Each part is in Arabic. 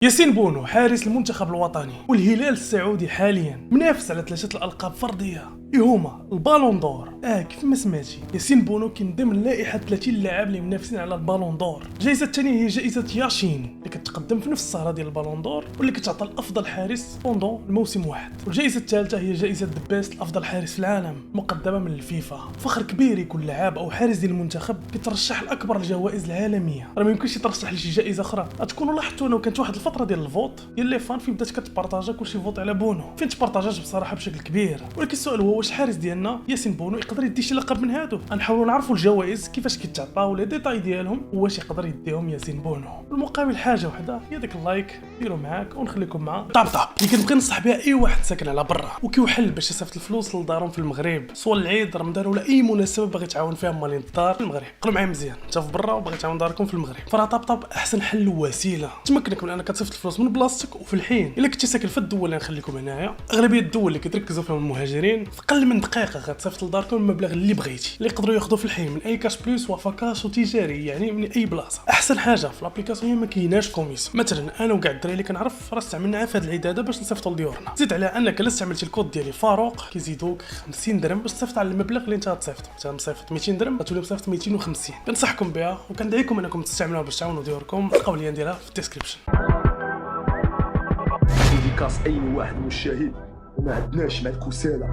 ياسين بونو حارس المنتخب الوطني والهلال السعودي حاليا منافس على 3 الألقاب فردية اللي هما البالون دور. كيف ما سمعتي ياسين بونو كاين ضمن لائحة 30 لاعب اللي منافسين على البالون دور. الجائزة الثانية هي جائزة ياشين اللي كتقدم في نفس السهرة ديال البالون دور واللي كتعطى لأفضل حارس بوندون الموسم واحد. والجائزة الثالثة هي جائزة ذا بيست لأفضل حارس في العالم مقدمة من الفيفا. فخر كبير يكون لاعب أو حارس ديال المنتخب كيترشح لأكبر الجوائز العالمية. راه ما يمكنش يترشح لشي جائزة أخرى. غتكونوا لاحظتوا أنه كانت واحد الفترة ديال الفوت ديال لي فان فين بدات كتبارطاجا كلشي فوت على بونو، فين تبارطاجات بصراحة بشكل كبير. ولكن السؤال هو واش الحارس ديالنا ياسين بونو يقدر يدي شي لقب من هادو؟ غنحاولوا نعرفوا الجوائز كيفاش كيتعطاو لي ديتاي ديالهم واش يقدر يديهم ياسين بونو. المقابل حاجه وحده هي داك اللايك ديروا معاك ونخليكم مع طاب اللي كنبغي ننصح بها اي واحد ساكن على برا وكيوحل باش يصيفط الفلوس لدارهم في المغرب، سواء العيد رمضان ولا اي مناسبه باغي تعاون فيها مالين الدار في المغرب. قلوا معايا مزيان، انت في برا وباغي تعاون داركم في المغرب، فراه طاب احسن حل ووسيله تمكنك من انك تصيفط الفلوس من بلاصتك وفي الحين. الا كنتي ساكن في الدول اللي نخليكم هنايا، اغلبيه الدول اللي كتركزوا فيهم المهاجرين في اقل من دقيقه غتصيفط لداركم المبلغ اللي بغيتي اللي يقدروا ياخذوا في الحين من اي كاش بلس وفكاش وتجاري، يعني من اي بلاصه. احسن حاجه في الابليكاسيون هي ما كايناش كوميسيون. مثلا انا وكاع الدراري اللي كنعرف راه استعملناها في هذه العيد هذا باش نصيفطوا لديورنا. زيد على انك الا استعملتي الكود ديالي فاروق كيزيدوك 50 درهم باش تصيفط على المبلغ اللي انت غتصيفط. انت مصيفط 200 درهم غتولي مصيفط 250. كنصحكم بها وكندعيكم انكم تستعملوها باش تعاونوا ديوركم. تلقاو اللين ديالها في الديسكريبشن. ديكاس اي واحد مشاهد وما عندناش مع الكسالى.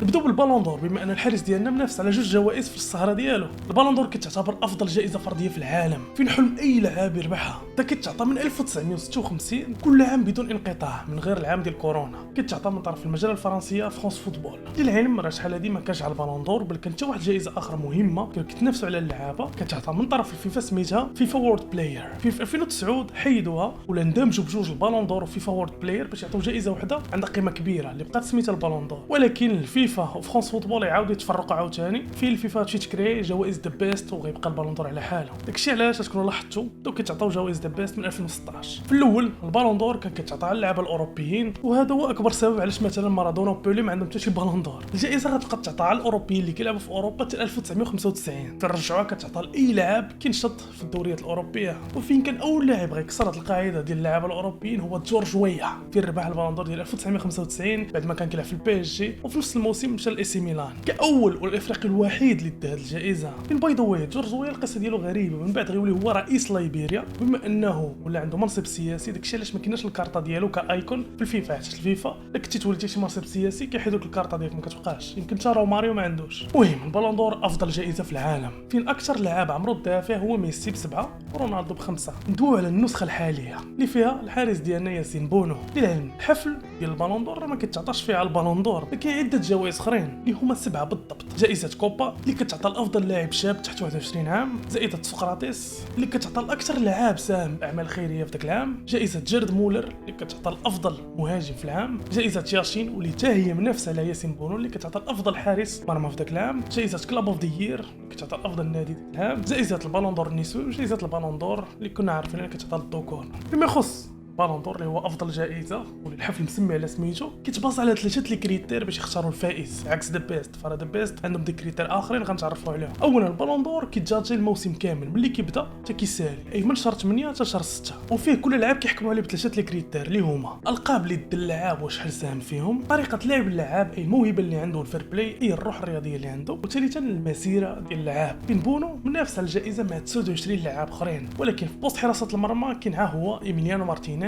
نبداو بالبالون دور بما ان الحارس ديالنا منافس على 2 جوائز في السهره ديالو. البالون دور كتعتبر افضل جائزه فرديه في العالم فين حلم اي لاعب يربحها. حتى كتعطى من 1956 كل عام بدون انقطاع من غير العام ديال كورونا. كتعطى من طرف المجله الفرنسيه فرانس فوتبول. للعلم راه شحال هادي ما كانش على البالون دور، بل كانت حتى واحد جائزه اخرى مهمه كانوا كيتنافسوا على اللعابه كتعطى من طرف الفيفا سميتها فيفا وورد بلاير. في 2009 حيدوها ولا اندمجوا بجوج البالون دور وفيفا وورد بلاير باش يعطيو جائزه وحده عندها قيمه كبيره اللي بقات سميتها البالون دور. ولكن الفيفا وفرانس فوتبول يعاودوا يتفرقوا عاوتاني في الفيفا تمشي تكري جوائز ذا بيست وغيبقى البالون دور على حاله. داكشي علاش تكونوا لاحظتوا بداو كيتعطيو جوائز ذا بيست من 2016. في الاول البالون دور كان كيتعطى على اللعابه الاوروبيين، وهذا هو اكبر سبب علاش مثلا مارادونا وبيلي ما عندهم حتى شي بالون دور. الجائزه غتبقى تعطى على الاوروبيين اللي كيلعبوا في اوروبا حتى 1995، فرجعوها كتعطى لاي لاعب كينشط في الدوريات الاوروبيه. وفين كان اول لاعب غيكسر هذه القاعده ديال اللعابه الاوروبيين هو جورج ويا في ربح البالون دور ديال 1995 بعد ما كان كيلعب في البي اس جي، وفي نفس الموسم مشى لاي سي ميلان كاول والافريقي الوحيد اللي دى هذه الجائزه. من باي ذا واي جورج ويا القصه ديالو غريبه، من بعد غيولي هو رئيس ليبيريا بما انه ولا عنده منصب سياسي. داكشي علاش ما كايناش الكارطه ديالو كايكون في الفيفا. حيت الفيفا الا كنتي توليتي شي منصب سياسي كيحيدوك الكارطه ديالك ما كتبقاش. يمكن تا روماريو ما عندوش. المهم البالون دور افضل جائزه في العالم فين اكثر لاعب عمرو الدافع هو ميسي ب7 ورونالدو ب5. ندويو على النسخه الحاليه اللي فيها الحارس ديالنا ياسين بونو. للعلم الحفل ديال البالون دور ما كيتعطاش فيها على البالون دور، كاين عده جوائز اخرين اللي هما 7 بالضبط. جائزه كوبا اللي كتعطى لافضل لاعب شاب تحت 21 عام، جائزه سقراطيس اللي كتعطى لاكثر لاعب ساهم باعمال خيريه في ذاك العام، جائزه جيرد مولر اللي كتعطى لافضل مهاجم في العام، جائزه ياشين واللي حتى هي منافسه على ياسين بونو اللي كتعطى لافضل حارس مرمى في ذاك العام، جائزه كلاب اوف ذا يير اللي كتعطى لافضل نادي ذاك العام، جائزه البالون دور النسوي وجائزه البالون دور اللي كنا عارفين اللي كتعطى للذكور. فيما يخص بالون دور اللي هو افضل جائزه واللي الحفل مسمي على سميتو كيتباص على 3 لي كريتير باش يختاروا الفائز، عكس ذا بيست. فرا ذا بيست عندهم دي كريتير اخرين غنتعرفوا عليهم. اولا البالون دور كيتجاجي الموسم كامل ملي كيبدا حتى كيسالي، اي من شهر 8 حتى شهر 6، وفيه كل لاعب كيحكموا عليه ب3 لي كريتير اللي هما القاب اللي دى اللاعب وشحال ساهم فيهم، طريقه لعب اللاعب اي الموهبه اللي عنده، الفير بلاي اي الروح الرياضيه اللي عنده، وثالثا المسيره ديال اللاعب. بين بونو منافس على الجائزه مع 29 لاعب اخرين، ولكن في بوست حراسه المرمى كاين هو ايميليانو مارتينيز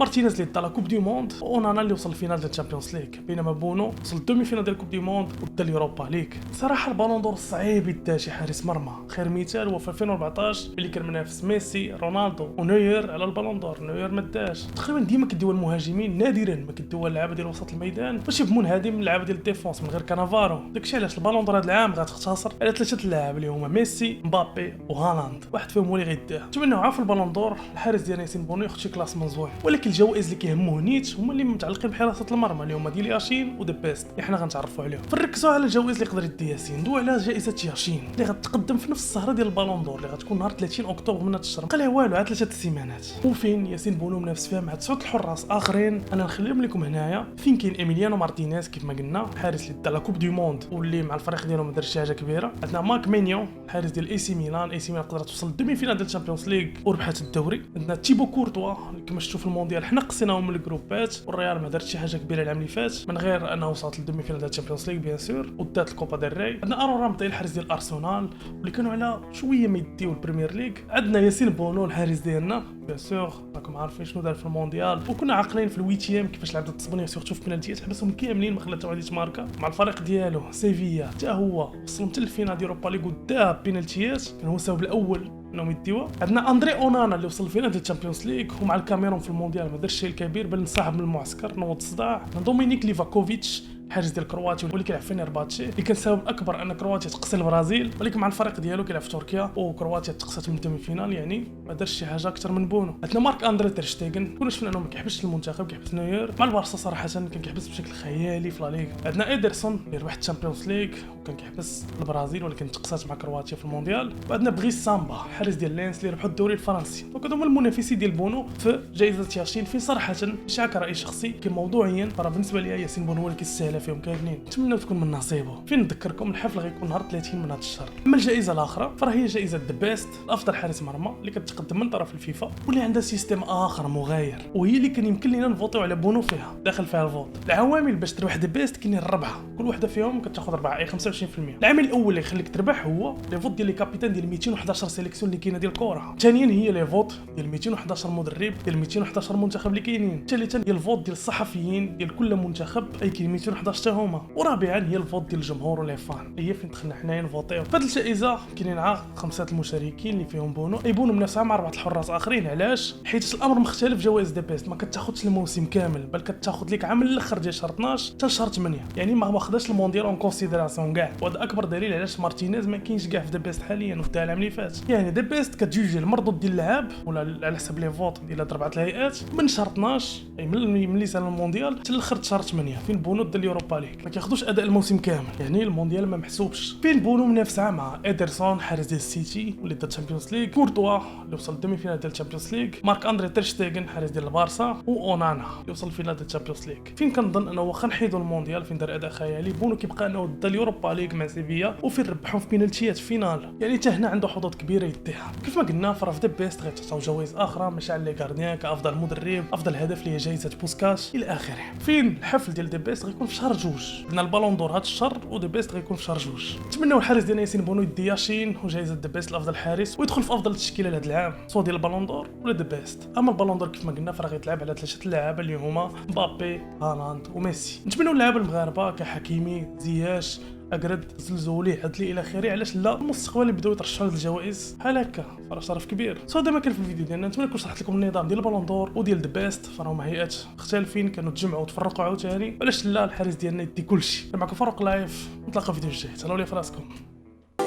مارتينيز اللي طلع كوب دي موند، واونانا اللي وصل الفينال ديال الشامبيونز ليغ، بينما بونو وصل الدومي فينال ديال كوب دي موند ودا اليوروبا ليغ. صراحه البالون دور صعيب يدا شي حارس مرمى. خير مثال هو في 2014 اللي كان منافس ميسي رونالدو ونوير على البالون دور. نوير ما داش. تقريبا ديما كديو المهاجمين، نادرا ما كديو اللعابه ديال وسط الميدان باش يفهمون هادي من اللعابه ديال الديفونس من غير كانافارو. داكشي علاش البالون دور هذا العام غتختصر على 3 اللاعب اللي هما ميسي مبابي وهالاند، واحد فيهم هو اللي غيداه. نتمنوا عارف البالون دور الحارس ديال ياسين بونو كياخذ شي كلاسمون زوين، ولكن الجوائز اللي كيهموه نيت هما اللي متعلقين بحراسه المرمى اللي هما ديال ياشين ودي بيست اللي حنا غنتعرفوا عليهم. فركزوا على الجوائز اللي يقدر يدي ياسين. ندوي على جائزه ياشين اللي غتقدم في نفس السهره ديال البالون دور اللي غتكون نهار 30 اكتوبر من هذا الشهر، بقى لها والو عاد 3 سيمانات، وفين ياسين بونو منافس فيها مع 9 الحراس اخرين. انا نخليهم لكم هنايا. فين كاين ايميليانو مارتينيز كيف ما قلنا الحارس اللي دا لا كوب دو موند واللي مع الفريق ديالو ما دارش شي حاجه كبيره. عندنا ماك مينيو الحارس ديال اي سي ميلان، اي سي ميلان قدرت توصل للدومي فينال ديال الشامبيونز ليغ وربحات الدوري. عندنا تيبو كورتوا كما شفتوا في المونديال حنا قصيناهم من الجروبات، والريال ما دارتش شي حاجه كبيره العام اللي فات من غير انه وصلت للدومي فينال ديال الشامبيونز ليغ بيان سور ودات الكوبا ديل ري. عندنا ارون رامتي الحارس ديال ارسنال واللي كانوا على شويه ما يديو البريمير ليغ. عندنا ياسين بونو الحارس ديالنا بيان سور راكم عارفين شنو دار في المونديال، وكنا عاقلين في الويتيام كيفاش لعبت التصبونيه سورتو في بينالتيات حبسهم كاملين ما خلاتو غادي تماركا مع الفريق ديالو سيفيا حتى هو وصلوا حتى الفينال ديال اوروبا ليغ وداه بينالتيات كان هو السبب الاول انهم يديوها. عندنا اندري اونانا اللي وصل الفينال ديال الشامبيونز ليغ ومع الكاميرون في المونديال ما دارش شي الكبير بل انسحب من المعسكر نوض صداع. دومينيك ليفاكوفيتش الحارس ديال كرواتيا واللي كيلعب في نيرباتشي اللي كان سبب اكبر ان كرواتيا تقصي البرازيل، ولكن مع الفريق ديالو كيلعب في تركيا وكرواتيا تقصات من الدومي فينال، يعني ما دارش شي حاجه اكثر من بونو. عندنا مارك اندري تير شتيغن كنا شفنا انه ما كيحبسش المنتخب كيحبس نوير مع البارسا صراحه كان كيحبس بشكل خيالي في لا ليغ. عندنا ايدرسون اللي ربح الشامبيونز ليغ وكان كيحبس البرازيل ولكن تقصات مع كرواتيا في المونديال. وعندنا بغيس سامبا الحارس ديال لينس اللي ربحوا الدوري الفرنسي. دونك هما المنافسين ديال بونو في جائزه ياشين. في صراحه شي كراي شخصي كي موضوعيا راه بالنسبه ليا ياسين بونو هو اللي كيستاهل فيهم كاملين، نتمنى تكون من نصيبه. فين نذكركم الحفل غيكون نهار 30 من هذا الشهر. اما الجائزه الاخرى فهي جائزه ذا بيست افضل حارس مرمى اللي كتقدم من طرف الفيفا واللي عندها سيستم اخر مغاير، وهي اللي كان يمكن لينا نفوتيو على بونو فيها. داخل فيها الفوت العوامل باش تربح ذا بيست كاينين 4، كل وحده فيهم كتاخذ 4 اي 25%. العامل الاول اللي يخليك تربح هو لي فوت ديال لي كابيتان ديال 211 سيليكسيون اللي كاينه ديال الكره. ثانيا هي لي فوت ديال 211 مدرب ديال 211 منتخب اللي كاينين. ثالثا هي الفوت ديال الصحفيين ديال كل منتخب اي كاين 211 حتى هما. ورابعا هي الفوت ديال الجمهور ولي فان، هي فين دخلنا حنايا نفوتيو. في هذه الجائزه كاينين عا 5 المشاركين اللي فيهم بونو يبونوا منافسه مع 4 الحراس اخرين. علاش؟ حيت الامر مختلف. جوائز ذا بيست ما كتاخذش الموسم كامل بل كتاخذ لك عام الاخر ديال شهر 12 حتى شهر 8، يعني ما واخداش المونديال اون كونسيديراسيون كاع. وهذا اكبر دليل علاش مارتينيز ما كاينش كاع في ذا بيست حاليا ودا العام اللي فات. يعني ذا بيست كتجوجي المردود ديال اللعاب ولا على حسب لي فوت ديال 4 الهيئات من شهر 12 اي من اللي سال المونديال حتى لاخر شهر 8. فين بونو ديال اليوروبا ليغ ما كياخذوش اداء الموسم كامل، يعني المونديال ما محسوبش. فين بونو منافسه مع ايدرسون حارس ديال السيتي واللي دا الشامبيونز ليغ، كورتوا اللي وصل للدومي فينال ديال الشامبيونز ليغ، مارك اندري تير شتيغن حارس ديال البارسا، واونانا اللي وصل للفينال ديال الشامبيونز ليغ. فين كنظن انه واخا نحيدوا المونديال فين دار اداء خيالي، بونو كيبقى انه دا اليوروبا ليغ مع سيفيا وفين ربحهم في بينالتيات فينال، يعني حتى هنا عنده حظوظ كبيره يديها. كيف ما قلنا فرا في ذا بيست غيتعطاو جوائز اخرى ماشي على لي غارديان كافضل مدرب افضل هدف اللي هي جائزه بوسكاش الى اخره. فين الحفل ديال ذا بيست غيكون في شهر 2 قلنا البالون دور هذا الشهر وذا بيست غيكون في شهر 2. نتمنوا الحارس ديالنا ياسين بونو يدي ياشين وجائزه ذا بيست لافضل حارس ويدخل في افضل التشكيله لهذا العام سواء ديال البالون دور ولا ذا بيست. اما البالون دور كيف ما قلنا فراه غيتلعب على 3 لعابه اللي هما مبابي هالاند وميسي. نتمنوا اللعابه المغاربه كحكيمي زياش اقرد زلزولي عدلي الى اخره علاش لا المستقبل يبداو يترشحوا هاد الجوائز بحال هكا فراه شرف كبير. هذا ما كان في الفيديو ديالنا. نتمنى نكون شرحت لكم النظام ديال البالون دور وديال ذا بيست فراهما هيئات مختلفين كانوا تجمعوا وتفرقوا عاوتاني علاش لا الحارس ديالنا يدي كلشي. معكم فاروق لايف نتلاقاو في فيديو جاي. تهلاو لي في راسكم.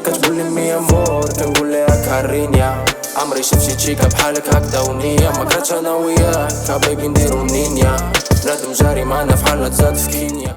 كتقول لي مي امور كنقول لها كارينيا عمري شفت شي تشيكا بحالك هكدا ونية ما كرهتش انا وياك كبيبي نديرو منين يا بنادم جاري معنا في حالنا تزاد في كينيا.